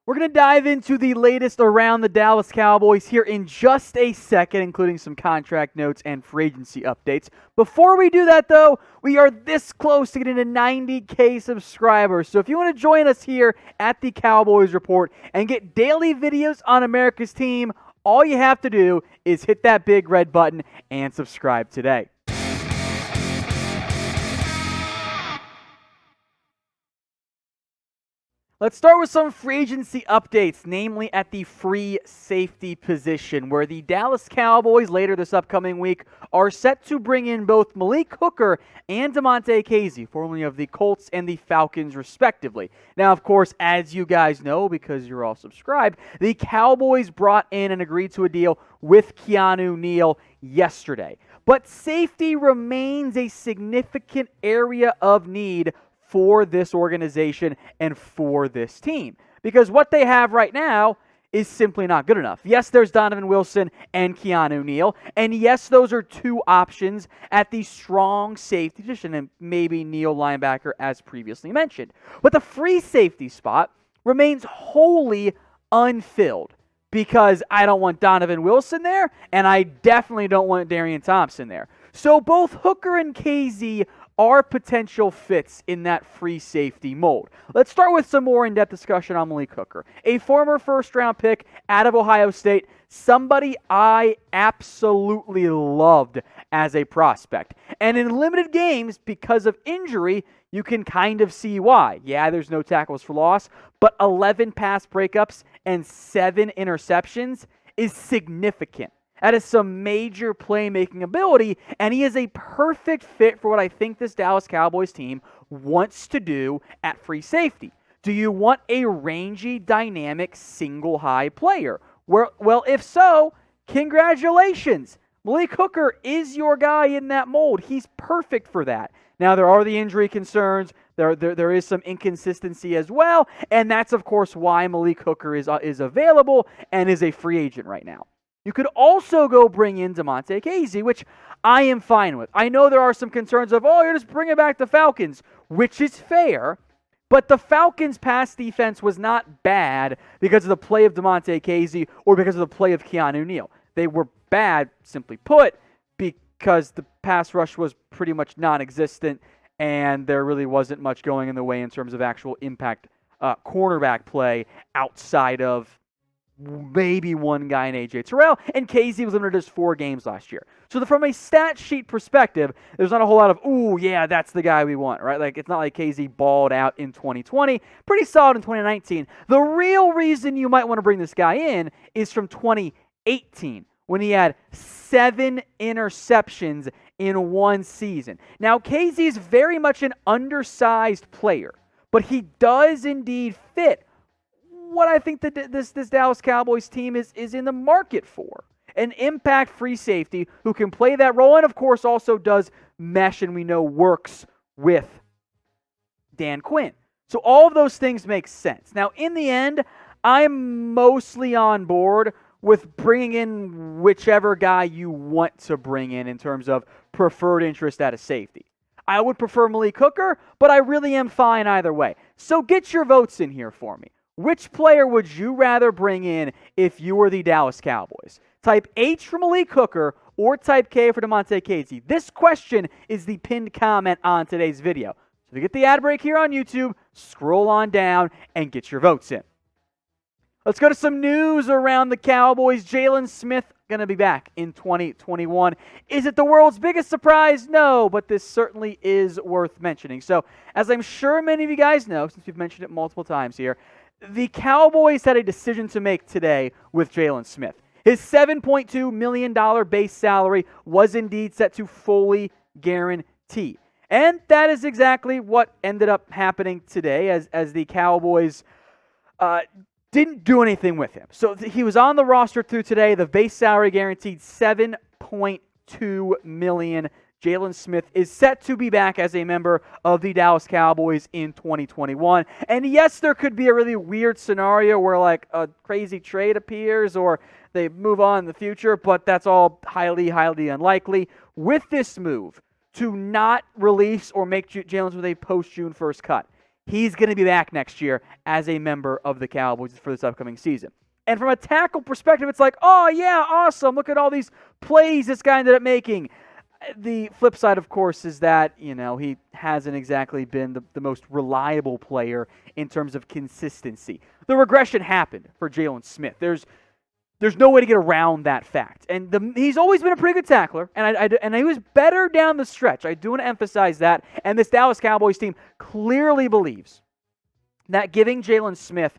We're going to dive into the latest around the Dallas Cowboys here in just a second, including some contract notes and free agency updates. Before we do that, though, we are this close to getting to 90K subscribers. So if you want to join us here at the Cowboys Report and get daily videos on America's team, all you have to do is hit that big red button and subscribe today. Let's start with some free agency updates, namely at the free safety position, where the Dallas Cowboys later this upcoming week are set to bring in both Malik Hooker and Damontae Kazee, formerly of the Colts and the Falcons, respectively. Now, of course, as you guys know, because you're all subscribed, the Cowboys brought in and agreed to a deal with Keanu Neal yesterday. But safety remains a significant area of need for this organization and for this team. Because what they have right now is simply not good enough. Yes, there's Donovan Wilson and Keanu Neal, and yes, those are two options at the strong safety position, and maybe Neal linebacker as previously mentioned. But the free safety spot remains wholly unfilled because I don't want Donovan Wilson there, and I definitely don't want Darian Thompson there. So both Hooker and Kazee are potential fits in that free safety mold. Let's start with some more in-depth discussion on Malik Hooker, a former first-round pick out of Ohio State, somebody I absolutely loved as a prospect. And in limited games, because of injury, you can kind of see why. Yeah, there's no tackles for loss, but 11 pass breakups and 7 interceptions is significant. That is some major playmaking ability, and he is a perfect fit for what I think this Dallas Cowboys team wants to do at free safety. Do you want a rangy, dynamic, single-high player? Well, if so, congratulations. Malik Hooker is your guy in that mold. He's perfect for that. Now, there are the injury concerns. There is some inconsistency as well, and that's, of course, why Malik Hooker is available and is a free agent right now. You could also go bring in Damontae Kazee, which I am fine with. I know there are some concerns of, you're just bringing back the Falcons, which is fair, but the Falcons' pass defense was not bad because of the play of Damontae Kazee or because of the play of Keanu Neal. They were bad, simply put, because the pass rush was pretty much non-existent and there really wasn't much going in the way in terms of actual impact cornerback play outside of maybe one guy in A.J. Terrell, and Kazee was limited to just 4 games last year. So from a stat sheet perspective, there's not a whole lot of, that's the guy we want, right? Like, it's not like Kazee balled out in 2020. Pretty solid in 2019. The real reason you might want to bring this guy in is from 2018, when he had 7 interceptions in one season. Now, Kazee is very much an undersized player, but he does indeed fit what I think that this Dallas Cowboys team is in the market for. An impact free safety who can play that role and, of course, also does mesh and we know works with Dan Quinn. So all of those things make sense. Now, in the end, I'm mostly on board with bringing in whichever guy you want to bring in terms of preferred interest at a safety. I would prefer Malik Hooker, but I really am fine either way. So get your votes in here for me. Which player would you rather bring in if you were the Dallas Cowboys? Type H for Malik Hooker or type K for Damontae Kazee. This question is the pinned comment on today's video. So to get the ad break here on YouTube, scroll on down and get your votes in. Let's go to some news around the Cowboys. Jaylon Smith going to be back in 2021. Is it the world's biggest surprise? No, but this certainly is worth mentioning. So as I'm sure many of you guys know, since we've mentioned it multiple times here, the Cowboys had a decision to make today with Jaylon Smith. His $7.2 million base salary was indeed set to fully guarantee. And that is exactly what ended up happening today as the Cowboys didn't do anything with him. So he was on the roster through today. The base salary guaranteed $7.2 million. Jaylon Smith is set to be back as a member of the Dallas Cowboys in 2021. And yes, there could be a really weird scenario where like a crazy trade appears or they move on in the future, but that's all highly, highly unlikely. With this move to not release or make Jaylon Smith a post-June 1st cut, he's going to be back next year as a member of the Cowboys for this upcoming season. And from a tackle perspective, it's like, oh, yeah, awesome. Look at all these plays this guy ended up making. The flip side, of course, is that, he hasn't exactly been the most reliable player in terms of consistency. The regression happened for Jaylon Smith. There's no way to get around that fact. And he's always been a pretty good tackler, and he was better down the stretch. I do want to emphasize that. And this Dallas Cowboys team clearly believes that giving Jaylon Smith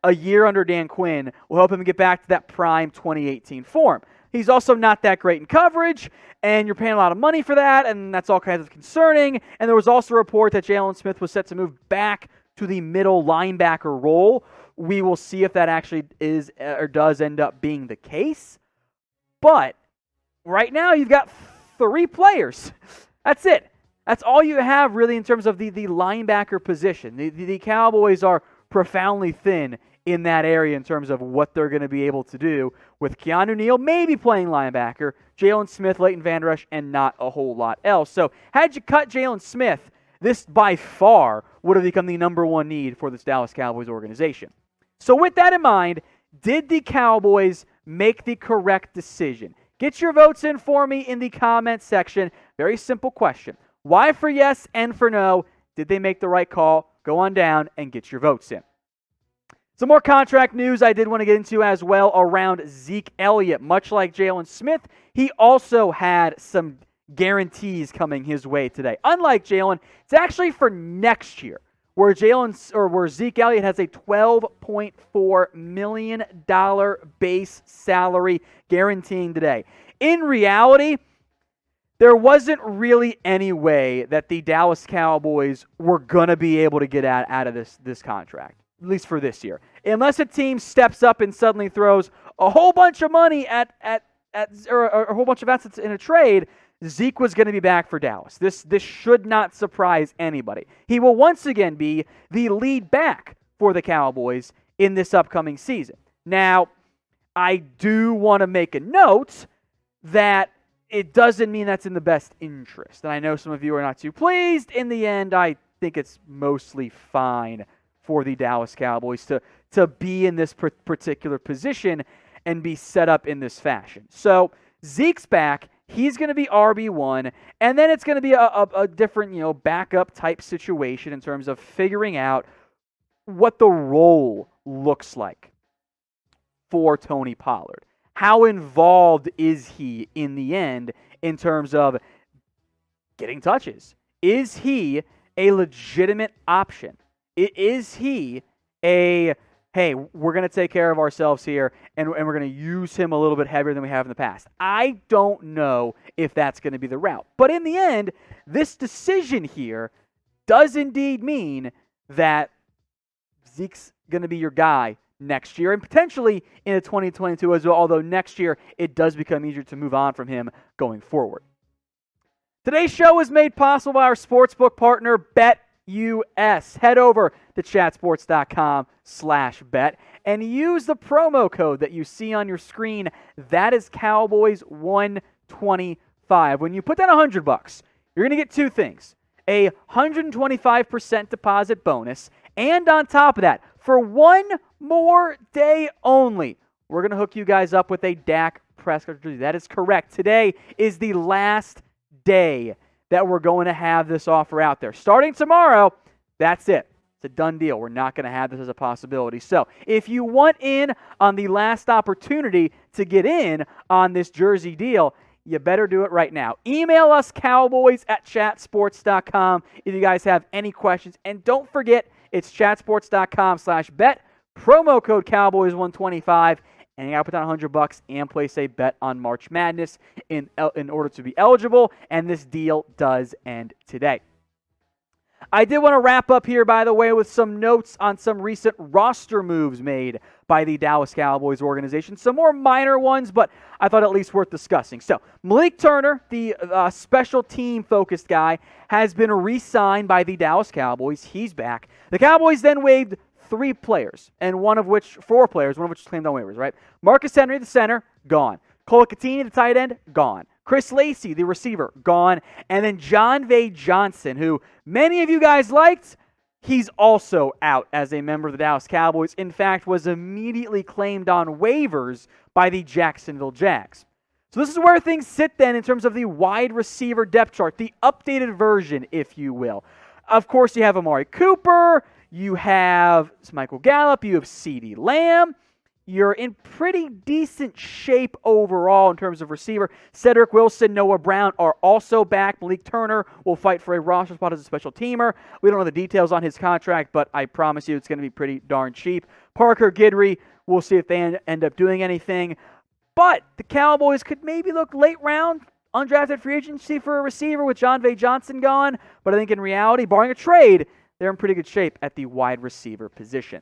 a year under Dan Quinn will help him get back to that prime 2018 form. He's also not that great in coverage, and you're paying a lot of money for that, and that's all kinds of concerning. And there was also a report that Jaylon Smith was set to move back to the middle linebacker role. We will see if that actually is or does end up being the case. But right now, you've got 3 players. That's it. That's all you have, really, in terms of the linebacker position. The Cowboys are profoundly thin in that area in terms of what they're going to be able to do with Keanu Neal maybe playing linebacker, Jaylon Smith, Leighton Vander Esch, and not a whole lot else. So had you cut Jaylon Smith, this by far would have become the number 1 need for this Dallas Cowboys organization. So with that in mind, did the Cowboys make the correct decision? Get your votes in for me in the comments section. Very simple question. Why for yes and for no? Did they make the right call? Go on down and get your votes in. Some more contract news I did want to get into as well around Zeke Elliott. Much like Jaylon Smith, he also had some guarantees coming his way today. Unlike Jaylon, it's actually for next year, where Zeke Elliott has a $12.4 million base salary guaranteeing today. In reality, there wasn't really any way that the Dallas Cowboys were going to be able to get out of this contract, at least for this year. Unless a team steps up and suddenly throws a whole bunch of money or a whole bunch of assets in a trade, Zeke was going to be back for Dallas. This should not surprise anybody. He will once again be the lead back for the Cowboys in this upcoming season. Now, I do want to make a note that it doesn't mean that's in the best interest. And I know some of you are not too pleased. In the end, I think it's mostly fine for the Dallas Cowboys to be in this particular position and be set up in this fashion. So Zeke's back. He's going to be RB1, and then it's going to be a different, backup type situation in terms of figuring out what the role looks like for Tony Pollard. How involved is he in the end in terms of getting touches? Is he a legitimate option? Is he hey, we're going to take care of ourselves here, and we're going to use him a little bit heavier than we have in the past? I don't know if that's going to be the route. But in the end, this decision here does indeed mean that Zeke's going to be your guy next year, and potentially in 2022 as well, although next year it does become easier to move on from him going forward. Today's show is made possible by our sportsbook partner, BetUS. Head over to chatsports.com/bet and use the promo code that you see on your screen. That is Cowboys125. When you put down $100, you're going to get 2 things: a 125% deposit bonus, and on top of that, for 1 more day only, we're going to hook you guys up with a Dak Prescott jersey. That is correct. Today is the last day that we're going to have this offer out there. Starting tomorrow, that's it. It's a done deal. We're not going to have this as a possibility. So if you want in on the last opportunity to get in on this jersey deal, you better do it right now. Email us, cowboys@chatsports.com, if you guys have any questions. And don't forget, it's chatsports.com/bet. Promo code Cowboys125. And you got to put down $100 and place a bet on March Madness in order to be eligible. And this deal does end today. I did want to wrap up here, by the way, with some notes on some recent roster moves made by the Dallas Cowboys organization. Some more minor ones, but I thought at least worth discussing. So Malik Turner, the special team-focused guy, has been re-signed by the Dallas Cowboys. He's back. The Cowboys then waived 4 players, one of which was claimed on waivers, right? Marcus Henry, the center, gone. Cole Catini, the tight end, gone. Chris Lacey, the receiver, gone. And then jon'vea Johnson, who many of you guys liked, He's also out as a member of the Dallas Cowboys. In fact, was immediately claimed on waivers by the Jacksonville Jags. So this is where things sit then in terms of the wide receiver depth chart, the updated version, if you will. Of course, you have Amari Cooper, you have Michael Gallup, you have CeeDee Lamb. You're in pretty decent shape overall in terms of receiver. Cedric Wilson, Noah Brown are also back. Malik Turner will fight for a roster spot as a special teamer. We don't know the details on his contract, but I promise you it's going to be pretty darn cheap. Parker Guidry, we'll see if they end up doing anything. But the Cowboys could maybe look late round, undrafted free agency for a receiver with jon'vea Johnson gone. But I think in reality, barring a trade, they're in pretty good shape at the wide receiver position.